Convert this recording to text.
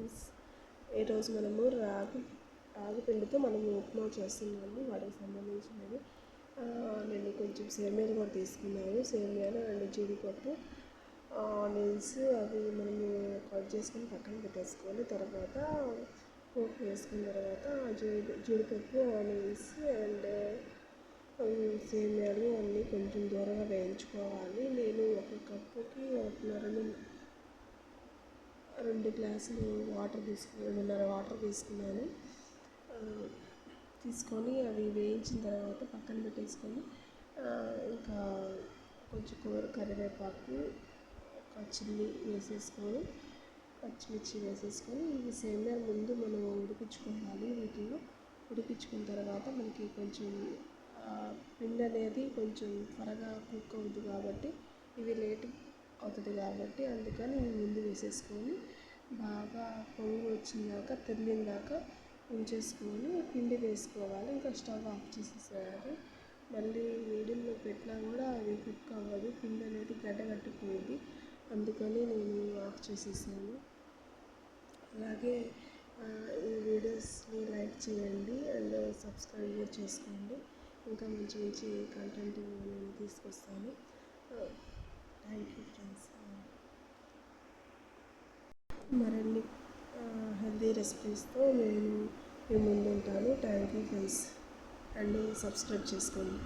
Friends, ఈరోజు మనము రాగి పిండితో మనము ఉప్మా చేస్తున్నాము. వాటికి సంబంధించినవి నేను కొంచెం సేమియాలు కూడా తీసుకున్నాను. సేమియాలు అండ్ జీడిపప్పు, ఆనియన్స్ అవి మనము కట్ చేసుకొని పక్కన పెట్టేసుకోవాలి. తర్వాత పోపు వేసుకున్న తర్వాత జీడిపప్పు, ఆనియన్స్ అండ్ సేమియాలు అన్నీ కొంచెం దూరంగా వేయించుకోవాలి. నేను ఒక కప్పుకి 2 గ్లాసులు వాటర్ 2.5 వాటర్ తీసుకున్నాను. తీసుకొని అవి వేయించిన తర్వాత పక్కన పెట్టేసుకొని ఇంకా కొంచెం కరివేపాకు, ఒక చిల్లీ వేసేసుకొని, పచ్చిమిర్చి వేసేసుకొని ఈ సేమియా ముందు మనం ఉడికించుకోవాలి. వీటిలో ఉడికించుకున్న తర్వాత మనకి కొంచెం పిండి అనేది కొంచెం త్వరగా కుక్ అవుతుంది కాబట్టి, ఇవి లేట్ అవుతుంది కాబట్టి అందుకని ముందు వేసేసుకొని బాగా పొంగు వచ్చిందాక తెల్లిందాక ఉంచేసుకొని పిండి వేసుకోవాలి. ఇంకా స్టవ్ ఆఫ్ చేసేసేయాలి. మళ్ళీ మీడియంలో పెట్టినా కూడా అది కుక్ అవ్వదు, పిండి అనేది గడ్డకట్టిపోయింది. అందుకని నేను ఆఫ్ చేసేసాను. అలాగే ఈ వీడియోస్ని లైక్ చేయండి అండ్ సబ్స్క్రైబ్ కూడా చేసుకోండి. ఇంకా మంచి మంచి కంటెంట్ నేను తీసుకొస్తాను. Thank you friends. మరిన్ని హెల్దీ రెసిపీస్తో నేను మీ ముందు ఉంటాను. Thank you friends and subscribe చేసుకోండి.